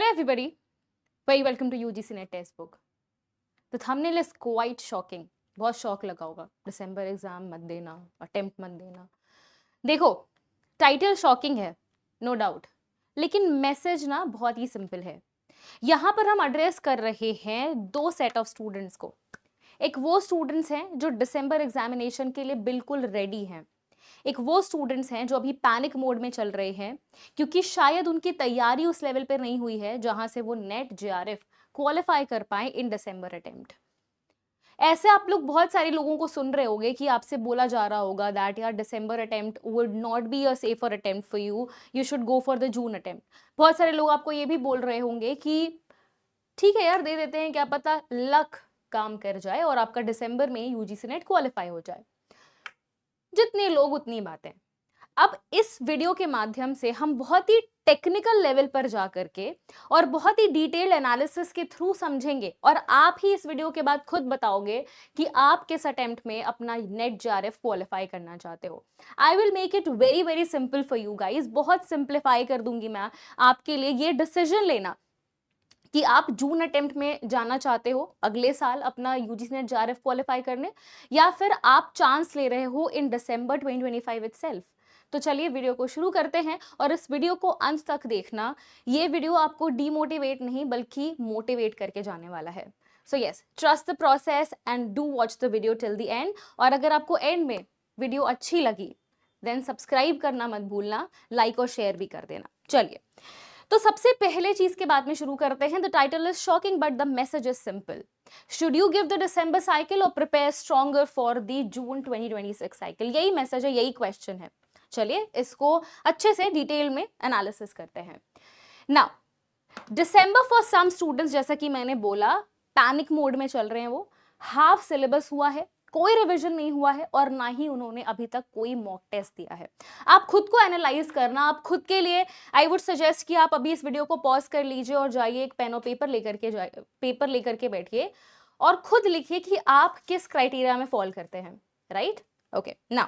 Hello everybody, very welcome to UGC Net Textbook. The thumbnail is quite shocking. बहुत shock लगा होगा. दिसंबर exam मत देना, अटेम्प्ट मत देना. देखो, टाइटल शॉकिंग है, नो डाउट, लेकिन मैसेज ना बहुत ही सिंपल है. यहाँ पर हम एड्रेस कर रहे हैं दो सेट ऑफ स्टूडेंट्स को. एक वो स्टूडेंट्स हैं जो दिसंबर एग्जामिनेशन के लिए बिल्कुल रेडी हैं. एक वो स्टूडेंट्स हैं जो अभी पैनिक मोड में चल रहे हैं क्योंकि शायद उनकी तैयारी उस लेवल पर नहीं हुई है जहां से वो नेट जेआरएफ क्वालिफाई कर पाए इन दिसंबर अटेम्प्ट. ऐसे आप लोग बहुत सारे लोगों को सुन रहे होंगे कि आपसे बोला जा रहा होगा दैट यार December attempt would not be a safer attempt for you, you should go for the June attempt. बहुत सारे लोग आपको ये भी बोल रहे होंगे कि ठीक है यार, दे देते हैं, क्या पता लक काम कर जाए और आपका दिसंबर में यूजीसी नेट क्वालिफाई हो जाए. जितने लोग उतनी बातें. अब इस वीडियो के माध्यम से हम बहुत ही टेक्निकल लेवल पर जाकर के और बहुत ही डिटेल्ड एनालिसिस के थ्रू समझेंगे और आप ही इस वीडियो के बाद खुद बताओगे कि आप किस अटेम्प्ट में अपना नेट जेआरएफ क्वालिफाई करना चाहते हो. I will make it very very simple for you guys. बहुत सिंप्लीफाई कर दूंगी मैं आपके लिए ये डिसीजन लेना कि आप जून अटेम्प्ट में जाना चाहते हो अगले साल अपना यूजीसी नेट जेआरएफ क्वालिफाई करने, या फिर आप चांस ले रहे हो इन दिसंबर 2025 इटसेल्फ. तो चलिए वीडियो को शुरू करते हैं और इस वीडियो को अंत तक देखना. ये वीडियो आपको डीमोटिवेट नहीं बल्कि मोटिवेट करके जाने वाला है. So yes, trust the process and do watch the video till the end. और अगर आपको एंड में वीडियो अच्छी लगी देन सब्सक्राइब करना मत भूलना, लाइक और शेयर भी कर देना. चलिए, तो सबसे पहले चीज के बाद में शुरू करते हैं. The title is shocking but the message is simple. Should you give the December cycle और prepare stronger for the June 2026 cycle. यही मैसेज है, यही क्वेश्चन है. चलिए इसको अच्छे से डिटेल में एनालिसिस करते हैं. Now December for some students, जैसा कि मैंने बोला, पैनिक मोड में चल रहे हैं. वो हाफ सिलेबस हुआ है, कोई रिवीजन नहीं हुआ है और ना ही उन्होंने अभी तक कोई मॉक टेस्ट दिया है. आप खुद को एनालाइज करना, आप खुद के लिए आई वुड सजेस्ट कि आप अभी इस वीडियो को पॉज कर लीजिए और जाइए एक पेन और पेपर लेकर के बैठिए और खुद लिखिए कि आप किस क्राइटेरिया में फॉल करते हैं. Right, okay. नाउ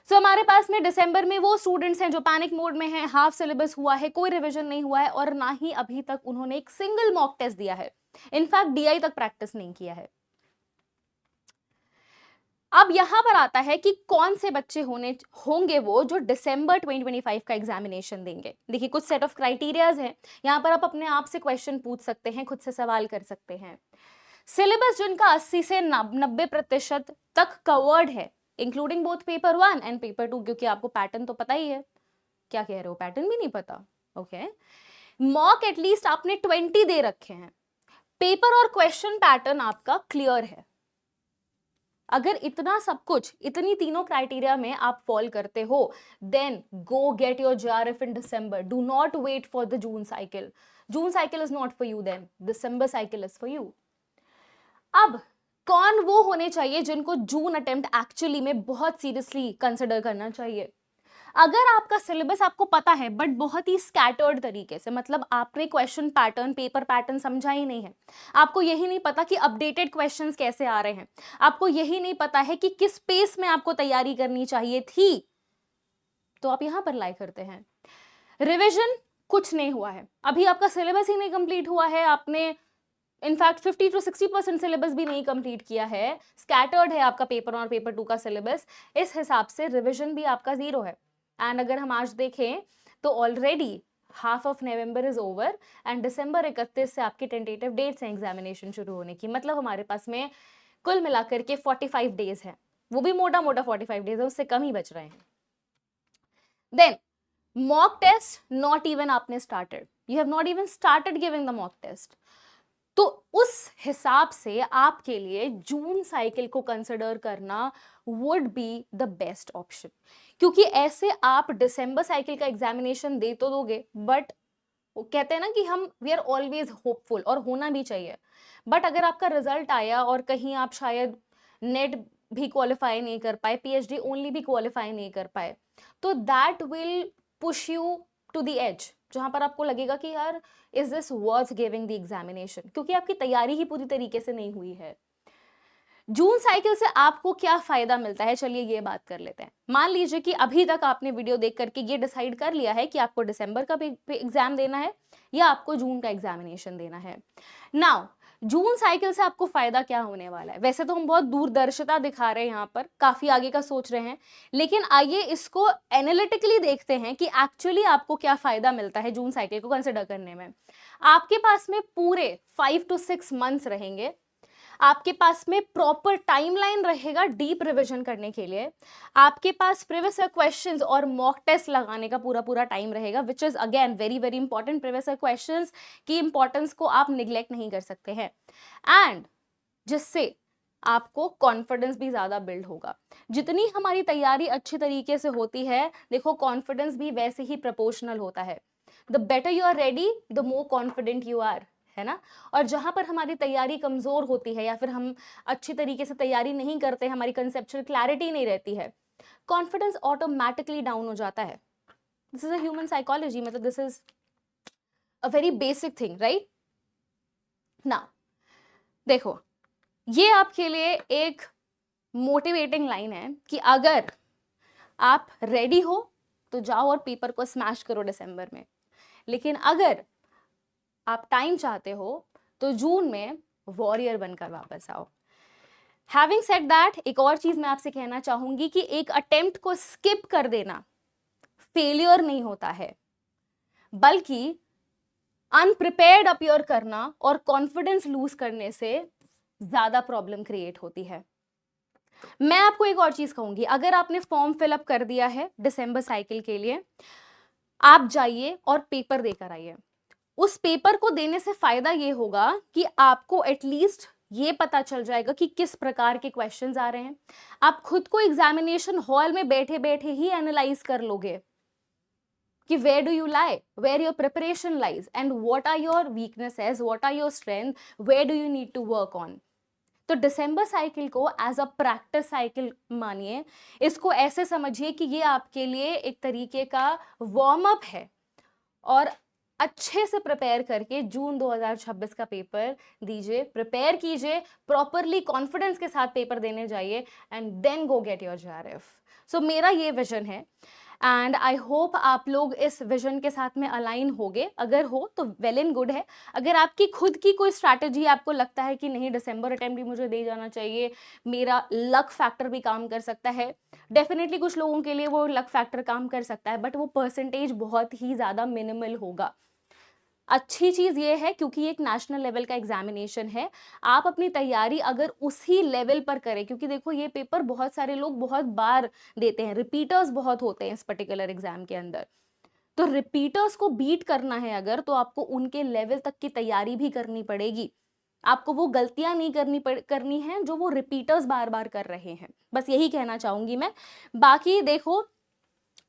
सो हमारे पास में दिसंबर में वो स्टूडेंट्स हैं जो पैनिक मोड में हैं, हाफ सिलेबस हुआ है, कोई रिवीजन नहीं हुआ है और ना ही अभी तक उन्होंने एक सिंगल मॉक टेस्ट दिया है. इनफैक्ट डीआई तक प्रैक्टिस नहीं किया है. अब यहां पर आता है कि कौन से बच्चे होंगे वो जो दिसंबर 2025 का एग्जामिनेशन देंगे. देखिए, कुछ सेट ऑफ क्राइटेरियाज हैं. यहां पर आप अपने आप से क्वेश्चन पूछ सकते हैं, खुद से सवाल कर सकते हैं. सिलेबस जिनका 80 से 90% तक कवर्ड है, including both paper 1 and paper 2, क्योंकि आपको पैटर्न तो पता ही है. क्या कह रहे हो, पैटर्न भी नहीं पता? ओके. मॉक एटलीस्ट आपने 20 दे रखे हैं. पेपर और क्वेश्चन पैटर्न आपका क्लियर है. अगर इतना सब कुछ, इतनी तीनों क्राइटेरिया में आप फॉल करते हो, then go get your JRF in December. Do not wait for the June cycle. June cycle is not for you, then December cycle is for you. अब कौन वो होने चाहिए जिनको जून अटेम्प्ट एक्चुअली में बहुत सीरियसली कंसिडर करना चाहिए? अगर आपका सिलेबस आपको पता है बट बहुत ही स्कैटर्ड तरीके से, मतलब आपने क्वेश्चन पैटर्न, पेपर पैटर्न समझा ही नहीं है, आपको यही नहीं पता कि अपडेटेड क्वेश्चंस कैसे आ रहे हैं, आपको यही नहीं पता है कि किस पेस में आपको तैयारी करनी चाहिए थी, तो आप यहां पर लाई करते हैं. रिविजन कुछ नहीं हुआ है, अभी आपका सिलेबस ही नहीं कंप्लीट हुआ है, आपने इनफैक्ट 50 to 60% सिलेबस भी नहीं कंप्लीट किया है, स्कैटर्ड है आपका पेपर 1 और पेपर 2 का सिलेबस. इस हिसाब से रिवीजन भी आपका 0 है. एंड अगर हम आज देखें तो already half of November is over and December 31 से आपकी टेंटेटिव डेट्स हैं एग्जामिनेशन शुरू होने की. मतलब हमारे पास में कुल मिलाकर के 45 डेज है, वो भी मोटा मोटा 45 डेज है, उससे कम ही बच रहे हैं. Then mock test not even आपने started, you have not even started giving the mock test. तो उस हिसाब से आपके लिए जून साइकिल को कंसिडर करना would be the best option, क्योंकि ऐसे आप दिसंबर साइकिल का एग्जामिनेशन दे तो दोगे, बट वो कहते हैं ना कि हम वी आर ऑलवेज होपफुल, और होना भी चाहिए. बट अगर आपका रिजल्ट आया और कहीं आप शायद नेट भी क्वालिफाई नहीं कर पाए, पीएचडी ओनली भी क्वालिफाई नहीं कर पाए, तो that will push you to the edge, जहां पर आपको लगेगा कि यार is this worth giving the examination, क्योंकि आपकी तैयारी ही पूरी तरीके से नहीं हुई है. जून साइकिल से आपको क्या फायदा मिलता है, चलिए ये बात कर लेते हैं। मान लीजिए कि अभी तक आपने वीडियो देख करके ये डिसाइड कर लिया है कि आपको दिसंबर का एग्जाम देना है या आपको जून का एग्जामिनेशन देना है। नाउ जून साइकिल से आपको फायदा क्या होने वाला है? वैसे तो हम बहुत दूरदर्शिता दिखा रहे हैं, यहाँ पर काफी आगे का सोच रहे हैं, लेकिन आइए इसको एनालिटिकली देखते हैं कि एक्चुअली आपको क्या फायदा मिलता है जून साइकिल को कंसिडर करने में। आपके पास में पूरे 5 to 6 मंथ्स रहेंगे, आपके पास में प्रॉपर टाइमलाइन रहेगा डीप रिवीजन करने के लिए, आपके पास प्रीवियस ईयर क्वेश्चंस और मॉक टेस्ट लगाने का पूरा पूरा टाइम रहेगा, which is again very very important. Previous year questions की इंपॉर्टेंस को आप निग्लेक्ट नहीं कर सकते हैं, एंड जिससे आपको कॉन्फिडेंस भी ज्यादा बिल्ड होगा। जितनी हमारी तैयारी अच्छी तरीके से होती है, देखो कॉन्फिडेंस भी वैसे ही प्रोपोर्शनल होता है। The better you are ready, the more confident you are, है ना। और जहां पर हमारी तैयारी कमजोर होती है या फिर हम अच्छी तरीके से तैयारी नहीं करते, हमारी कंसेप्चुअल क्लैरिटी नहीं रहती है, कॉन्फिडेंस ऑटोमेटिकली डाउन हो जाता है। This is a human psychology, मतलब this is a very basic thing, right ना। देखो ये आपके लिए एक मोटिवेटिंग लाइन है कि अगर आप रेडी हो तो जाओ और पेपर को स्मैश करो दिसंबर में, लेकिन अगर आप टाइम चाहते हो तो जून में वॉरियर बनकर वापस आओ। हैविंग सेड दैट, एक और चीज मैं आपसे कहना चाहूंगी कि एक अटेम्प्ट को स्किप कर देना फेलियर नहीं होता है, बल्कि अनप्रिपेयर्ड अपीयर करना और कॉन्फिडेंस लूज करने से ज्यादा प्रॉब्लम क्रिएट होती है। मैं आपको एक और चीज कहूंगी, अगर आपने फॉर्म फिलअप कर दिया है दिसंबर साइकिल के लिए, आप जाइए और पेपर देकर आइए। उस पेपर को देने से फायदा ये होगा कि आपको एटलीस्ट ये पता चल जाएगा कि किस प्रकार के क्वेश्चंस आ रहे हैं। आप खुद को एग्जामिनेशन हॉल में बैठे बैठे ही एनालाइज कर लोगे कि where do you lie, where your preparation lies and what are your weaknesses, what are your strength, where do you need to work on. तो दिसंबर साइकिल को एज अ प्रैक्टिस साइकिल मानिए, इसको ऐसे समझिए कि ये आपके लिए एक तरीके का वार्म अप है, और अच्छे से प्रिपेयर करके जून 2026 का पेपर दीजिए, प्रिपेयर कीजिए प्रॉपरली, कॉन्फिडेंस के साथ पेपर देने जाइए, and then go get your JRF. So मेरा ये विजन है, एंड आई होप आप लोग इस विजन के साथ में अलाइन होगे। अगर हो तो वेल एंड गुड है। अगर आपकी खुद की कोई स्ट्रैटेजी, आपको लगता है कि नहीं दिसंबर अटेम्प्ट भी मुझे दे जाना चाहिए, मेरा लक फैक्टर भी काम कर सकता है, डेफिनेटली कुछ लोगों के लिए वो लक फैक्टर काम कर सकता है, बट वो परसेंटेज बहुत ही ज़्यादा मिनिमल होगा। अच्छी चीज ये है क्योंकि एक नेशनल लेवल का एग्जामिनेशन है, आप अपनी तैयारी अगर उसी लेवल पर करें, क्योंकि देखो ये पेपर बहुत सारे लोग बहुत बार देते हैं, रिपीटर्स बहुत होते हैं इस पर्टिकुलर एग्जाम के अंदर, तो रिपीटर्स को बीट करना है अगर, तो आपको उनके लेवल तक की तैयारी भी करनी पड़ेगी। आपको वो गलतियां नहीं करनी है जो वो रिपीटर्स बार बार कर रहे हैं। बस यही कहना चाहूंगी मैं। बाकी देखो,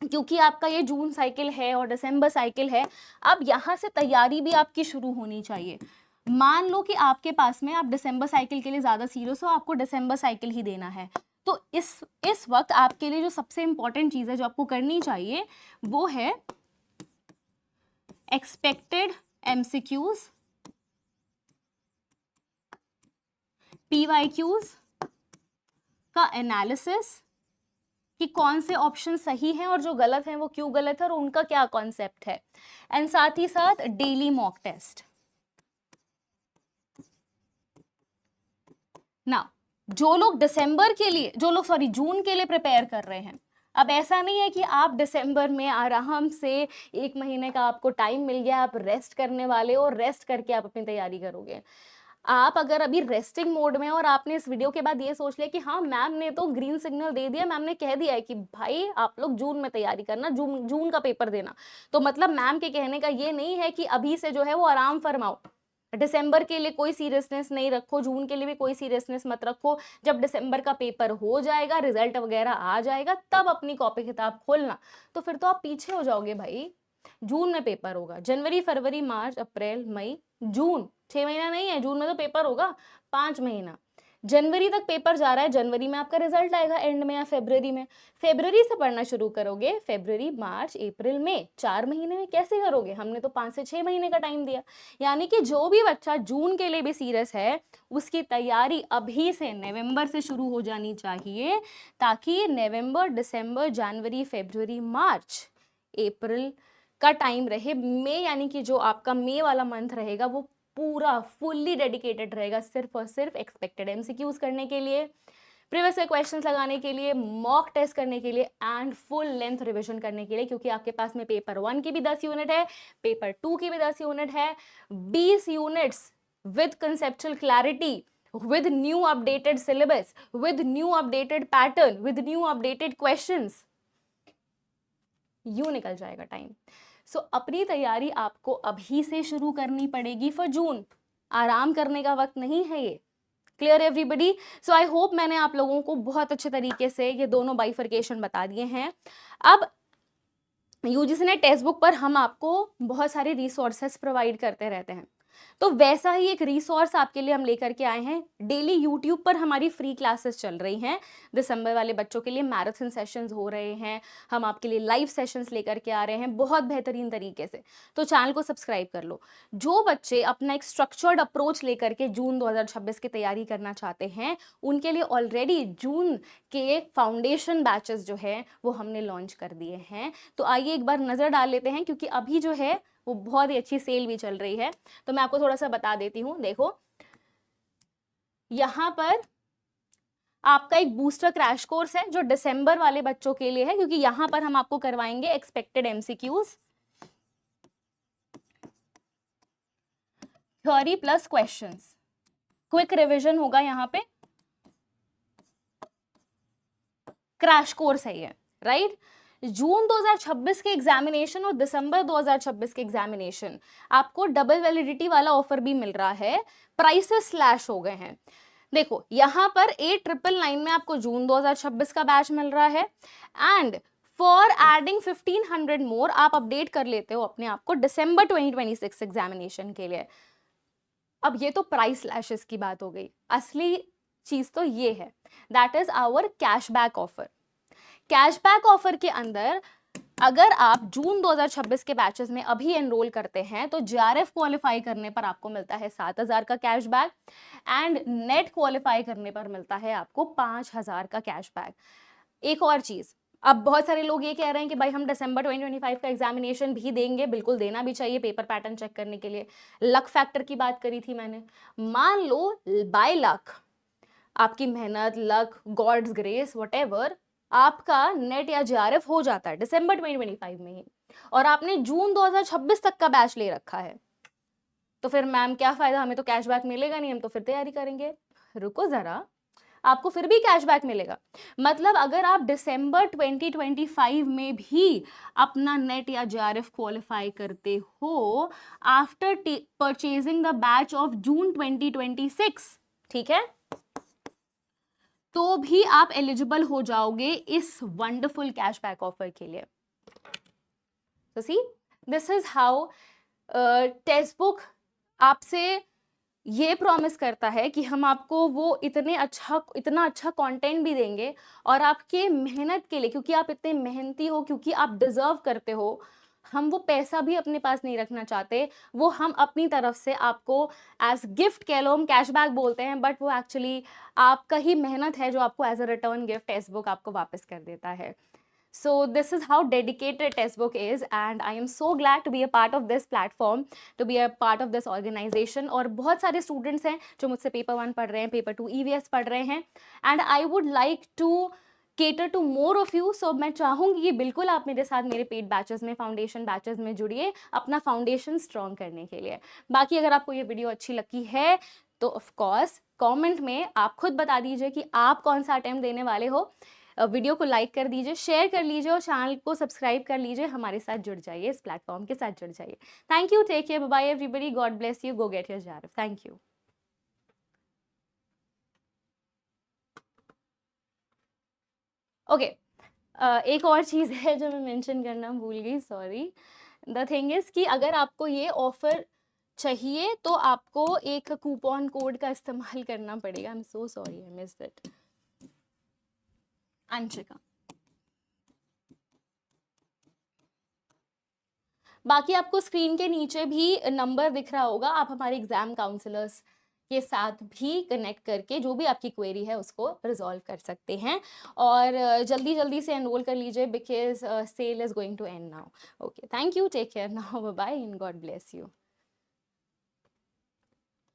क्योंकि आपका ये जून साइकिल है और दिसंबर साइकिल है, अब यहाँ से तैयारी भी आपकी शुरू होनी चाहिए। मान लो कि आपके पास में, आप दिसंबर साइकिल के लिए ज्यादा सीरियस हो, आपको दिसंबर साइकिल ही देना है, तो इस वक्त आपके लिए जो सबसे इंपॉर्टेंट चीज है जो आपको करनी चाहिए, वो है एक्सपेक्टेड एमसीक्यूज, पीवाईक्यूज का एनालिसिस, कि कौन से ऑप्शन सही हैं और जो गलत हैं वो क्यों गलत है और उनका क्या कॉन्सेप्ट है, एंड साथ ही साथ डेली मॉक टेस्ट। ना जो लोग जून के लिए प्रिपेयर कर रहे हैं, अब ऐसा नहीं है कि आप दिसंबर में आराम से 1 महीने का आपको टाइम मिल गया, आप रेस्ट करने वाले हो, रेस्ट करके आप अपनी तैयारी करोगे। आप अगर अभी रेस्टिंग मोड में और आपने इस वीडियो के बाद ये सोच लिया कि हाँ मैम ने तो ग्रीन सिग्नल दे दिया, मैम ने कह दिया है कि भाई आप लोग जून में तैयारी करना, जून का पेपर देना, तो मतलब मैम के कहने का ये नहीं है कि अभी से जो है वो आराम फरमाओ, दिसंबर के लिए कोई सीरियसनेस नहीं रखो, जून के लिए भी कोई सीरियसनेस मत रखो। जब दिसंबर का पेपर हो जाएगा, रिजल्ट वगैरह आ जाएगा, तब अपनी कॉपी किताब खोलना, तो फिर तो आप पीछे हो जाओगे भाई। जून में पेपर होगा, जनवरी फरवरी मार्च अप्रैल मई जून, 6 महीना नहीं है, जून में तो पेपर होगा 5 महीना। जनवरी तक पेपर जा रहा है, जनवरी में आपका रिजल्ट आएगा एंड में या फरवरी में। फरवरी से पढ़ना शुरू करोगे, फरवरी, मार्च, अप्रैल, मई, 4 महीने में कैसे करोगे? हमने तो 5 से 6 महीने का टाइम दिया। यानी कि जो भी बच्चा जून के लिए भी सीरियस है, उसकी तैयारी अभी से नवंबर से शुरू हो जानी चाहिए, ताकि नवंबर, दिसंबर, जनवरी, फरवरी, मार्च, अप्रैल का टाइम रहे। मई यानी कि जो आपका मई वाला मंथ रहेगा वो पूरा फुल्ली डेडिकेटेड रहेगा सिर्फ और सिर्फ एक्सपेक्टेड एमसीक्यूज करने के लिए, प्रीवियस ईयर क्वेश्चंस लगाने के लिए, मॉक टेस्ट करने के लिए एंड फुल लेंथ रिवीजन करने के लिए, क्योंकि आपके पास में पेपर 1 की भी 10 यूनिट है, पेपर 2 की भी 10 यूनिट है, 20 units with conceptual clarity, with new updated syllabus, with new updated pattern, with new updated questions, यूं निकल जाएगा टाइम। सो अपनी तैयारी आपको अभी से शुरू करनी पड़ेगी फॉर जून। आराम करने का वक्त नहीं है ये। Clear everybody? So I hope मैंने आप लोगों को बहुत अच्छे तरीके से ये दोनों बाइफर्केशन बता दिए हैं। अब यूजीसी ने टेक्स्ट बुक पर हम आपको बहुत सारे रिसोर्सेस प्रोवाइड करते रहते हैं, तो वैसा ही एक रिसोर्स आपके लिए हम लेकर के आए हैं। डेली यूट्यूब पर हमारी फ्री क्लासेस चल रही हैं। दिसंबर वाले बच्चों के लिए मैराथन सेशंस हो रहे हैं, हम आपके लिए लाइव सेशंस लेकर के आ रहे हैं बहुत बेहतरीन तरीके से। तो चैनल को सब्सक्राइब कर लो। जो बच्चे अपना एक स्ट्रक्चर्ड अप्रोच लेकर के जून 2026 की तैयारी करना चाहते हैं, उनके लिए ऑलरेडी जून के फाउंडेशन बैचेस जो है वो हमने लॉन्च कर दिए हैं। तो आइए एक बार नजर डाल लेते हैं, क्योंकि अभी जो है वो बहुत ही अच्छी सेल भी चल रही है। तो मैं आपको थोड़ा सा बता देती हूँ। देखो यहाँ पर आपका एक बूस्टर क्रैश कोर्स है जो दिसंबर वाले बच्चों के लिए है, क्योंकि यहाँ पर हम आपको करवाएंगे expected MCQs, theory plus questions, quick revision होगा यहाँ पे। क्रैश कोर्स है ये, राइट? जून 2026 के एग्जामिनेशन और दिसंबर 2026 के एग्जामिनेशन आपको डबल वैलिडिटी वाला ऑफर भी मिल रहा है, प्राइसेस स्लैश हो गए हैं। देखो यहाँ पर 8999 में आपको जून 2026 का बैच मिल रहा है, एंड फॉर एडिंग 1500 मोर आप अपडेट कर लेते हो अपने आप को दिसंबर 2026 एग्जामिनेशन के लिए। अब ये तो प्राइस स्लैशेस की बात हो गई, असली चीज तो ये है, that is our cashback offer. Cashback offer के अंदर अगर आप जून 2026 के बैचेस में अभी एनरोल करते हैं तो जीआरएफ क्वालिफाई करने पर आपको मिलता है 7000 का कैशबैक, एंड नेट क्वालिफाई करने पर मिलता है आपको 5000 का कैशबैक। एक और चीज, अब बहुत सारे लोग ये कह रहे हैं कि भाई हम दिसंबर 2025 का एग्जामिनेशन भी देंगे, बिल्कुल देना भी चाहिए पेपर पैटर्न चेक करने के लिए। लक फैक्टर की बात करी थी मैंने। मान लो बाय लक, आपकी मेहनत, लक, गॉड्स ग्रेस, व्हाटएवर, आपका नेट या जीआरएफ हो जाता है दिसंबर 2025 में ही, और आपने जून 2026 तक का बैच ले रखा है, तो फिर मैम क्या फायदा, हमें तो कैशबैक मिलेगा नहीं, हम तो फिर तैयारी करेंगे। रुको जरा, आपको फिर भी कैशबैक मिलेगा। मतलब अगर आप दिसंबर 2025 में भी अपना नेट या जीआरएफ क्वालिफाई करते हो after purchasing the batch of June 2026, ठीक है, तो भी आप एलिजिबल हो जाओगे इस वंडरफुल कैशबैक ऑफर के लिए। तो see, this is how text book आपसे ये प्रॉमिस करता है कि हम आपको वो इतना अच्छा कंटेंट भी देंगे, और आपके मेहनत के लिए, क्योंकि आप इतने मेहनती हो, क्योंकि आप डिजर्व करते हो, हम वो पैसा भी अपने पास नहीं रखना चाहते, वो हम अपनी तरफ से आपको एज गिफ्ट कह लो, हम कैशबैक बोलते हैं, बट वो एक्चुअली आपका ही मेहनत है जो आपको as a return gift textbook आपको वापस कर देता है। So this is how dedicated Textbook is, and I am so glad to be a part of this platform, to be a part of this organization। और बहुत सारे students हैं जो मुझसे पेपर 1 पढ़ रहे हैं, पेपर 2 EVS पढ़ रहे हैं, and I would like to cater to more of you। So मैं चाहूँगी कि बिल्कुल आप मेरे साथ मेरे पेड बैचेस में, फाउंडेशन बैचेस में जुड़िए अपना फाउंडेशन स्ट्रॉन्ग करने के लिए। बाकी अगर आपको ये वीडियो अच्छी लगी है तो ऑफ कोर्स कमेंट में आप खुद बता दीजिए कि आप कौन सा अटेम्प्ट देने वाले हो। वीडियो को लाइक कर दीजिए, शेयर कर लीजिए, और चैनल को सब्सक्राइब कर लीजिए, हमारे साथ जुड़ जाइए, इस प्लेटफॉर्म के साथ जुड़ जाइए। Thank you, take care, bye bye everybody, God bless you, go get your JRF. Thank you. Okay, एक और चीज़ है जो मैं मेंशन करना भूल गई, सॉरी। द थिंग इज कि अगर आपको ये ऑफर चाहिए तो आपको एक कूपन कोड का इस्तेमाल करना पड़ेगा। I am so sorry, I missed it. Anshika, बाकी आपको स्क्रीन के नीचे भी नंबर दिख रहा होगा, आप हमारे एग्जाम काउंसलर्स के साथ भी कनेक्ट करके जो भी आपकी क्वेरी है उसको रिजॉल्व कर सकते हैं। और जल्दी जल्दी से एनरोल कर लीजिए because sale is going to end now. Okay, thank you, take care now, bye bye and God bless you.